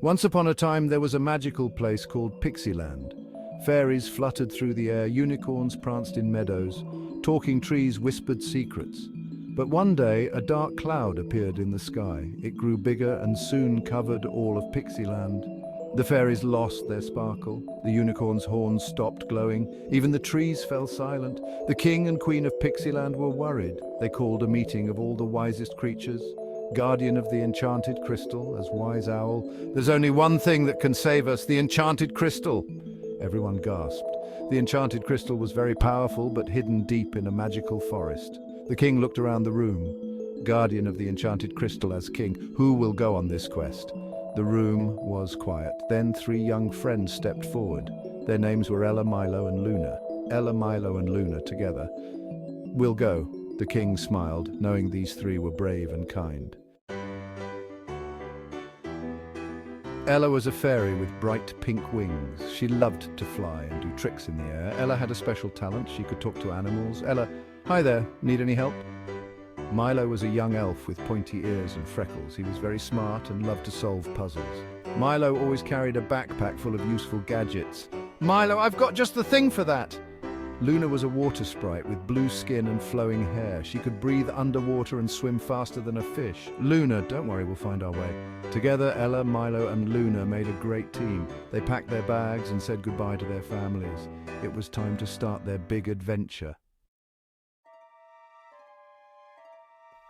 Once upon a time, there was a magical place called Pixieland. Fairies fluttered through the air, unicorns pranced in meadows, talking trees whispered secrets. But one day, a dark cloud appeared in the sky. It grew bigger and soon covered all of Pixieland. The fairies lost their sparkle. The unicorn's horns stopped glowing. Even the trees fell silent. The king and queen of Pixieland were worried. They called a meeting of all the wisest creatures. Guardian of the enchanted crystal, as wise owl, "There's only one thing that can save us, the enchanted crystal." Everyone gasped. The enchanted crystal was very powerful, but hidden deep in a magical forest. The king looked around the room. Guardian of the enchanted crystal as king, who will go on this quest? The room was quiet. Then 3 young friends stepped forward. Their names were Ella, Milo, and Luna. Ella, Milo, and Luna together. "We'll go." The king smiled, knowing these 3 were brave and kind. Ella was a fairy with bright pink wings. She loved to fly and do tricks in the air. Ella had a special talent. She could talk to animals. Ella, "Hi there, need any help?" Milo was a young elf with pointy ears and freckles. He was very smart and loved to solve puzzles. Milo always carried a backpack full of useful gadgets. "Milo, I've got just the thing for that!" Luna was a water sprite with blue skin and flowing hair. She could breathe underwater and swim faster than a fish. "Luna, don't worry, we'll find our way." Together, Ella, Milo, and Luna made a great team. They packed their bags and said goodbye to their families. It was time to start their big adventure.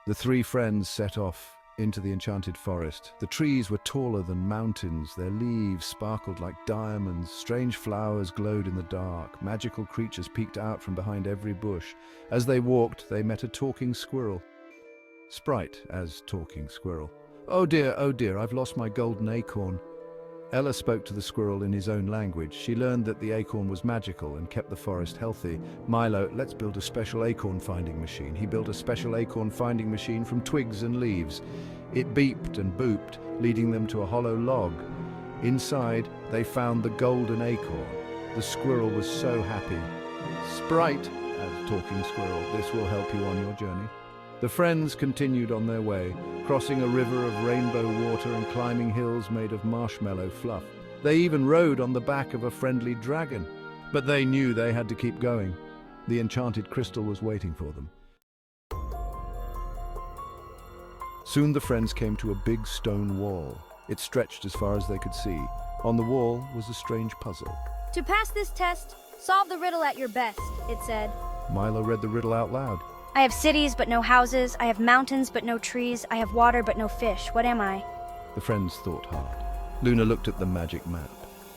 The 3 friends set off into the enchanted forest. The trees were taller than mountains. Their leaves sparkled like diamonds. Strange flowers glowed in the dark. Magical creatures peeked out from behind every bush. As they walked, they met a talking squirrel. Sprite as talking squirrel. Oh dear, I've lost my golden acorn." Ella spoke to the squirrel in his own language. She learned that the acorn was magical and kept the forest healthy. "Milo, let's build a special acorn finding machine." He built a special acorn finding machine from twigs and leaves. It beeped and booped, leading them to a hollow log. Inside, they found the golden acorn. The squirrel was so happy. "Sprite," as talking squirrel, "this will help you on your journey." The friends continued on their way, crossing a river of rainbow water and climbing hills made of marshmallow fluff. They even rode on the back of a friendly dragon. But they knew they had to keep going. The enchanted crystal was waiting for them. Soon the friends came to a big stone wall. It stretched as far as they could see. On the wall was a strange puzzle. "To pass this test, solve the riddle at your best," it said. Milo read the riddle out loud. "I have cities but no houses, I have mountains but no trees, I have water but no fish. What am I?" The friends thought hard. Luna looked at the magic map.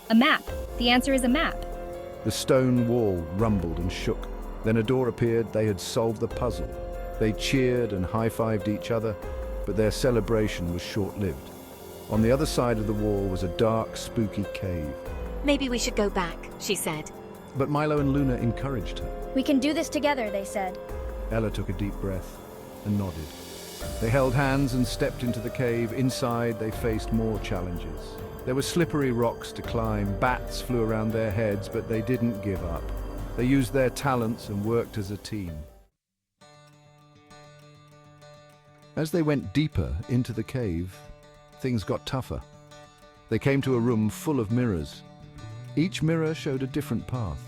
A map. The answer is a map. The stone wall rumbled and shook. Then a door appeared. They had solved the puzzle. They cheered and high-fived each other, but their celebration was short-lived. On the other side of the wall was a dark, spooky cave. "Maybe we should go back," she said. But Milo and Luna encouraged her. "We can do this together," they said. Ella took a deep breath and nodded. They held hands and stepped into the cave. Inside, they faced more challenges. There were slippery rocks to climb. Bats flew around their heads, but they didn't give up. They used their talents and worked as a team. As they went deeper into the cave, things got tougher. They came to a room full of mirrors. Each mirror showed a different path.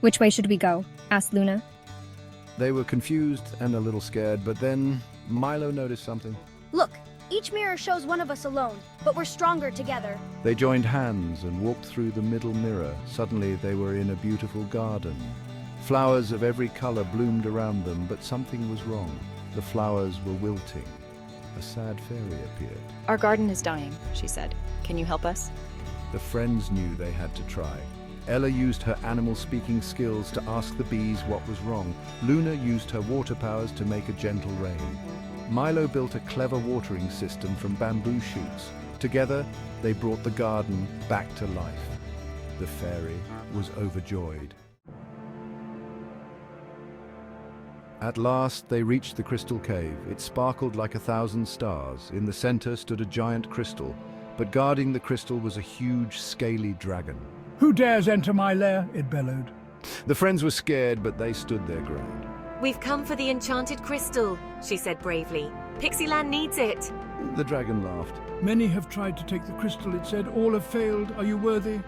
"Which way should we go?" asked Luna. They were confused and a little scared, but then Milo noticed something. "Look, each mirror shows one of us alone, but we're stronger together." They joined hands and walked through the middle mirror. Suddenly they were in a beautiful garden. Flowers of every color bloomed around them, but something was wrong. The flowers were wilting. A sad fairy appeared. "Our garden is dying," she said. "Can you help us?" The friends knew they had to try. Ella used her animal-speaking skills to ask the bees what was wrong. Luna used her water powers to make a gentle rain. Milo built a clever watering system from bamboo shoots. Together, they brought the garden back to life. The fairy was overjoyed. At last, they reached the crystal cave. It sparkled like 1,000 stars. In the center stood a giant crystal, but guarding the crystal was a huge, scaly dragon. "Who dares enter my lair?" it bellowed. The friends were scared, but they stood their ground. "We've come for the enchanted crystal," she said bravely. "Pixieland needs it." The dragon laughed. Many have tried to take the crystal, it said. All have failed. Are you worthy?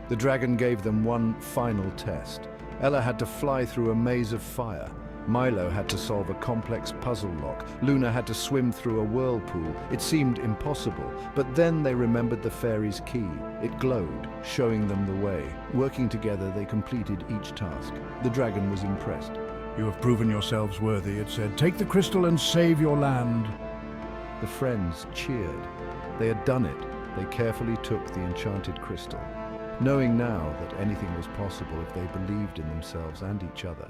The dragon gave them one final test. Ella had to fly through a maze of fire. Milo had to solve a complex puzzle lock. Luna had to swim through a whirlpool. It seemed impossible, but then they remembered the fairy's key. It glowed, showing them the way. Working together, they completed each task. The dragon was impressed. You have proven yourselves worthy, it said. Take the crystal and save your land. The friends cheered. They had done it. They carefully took the enchanted crystal, knowing now that anything was possible if they believed in themselves and each other.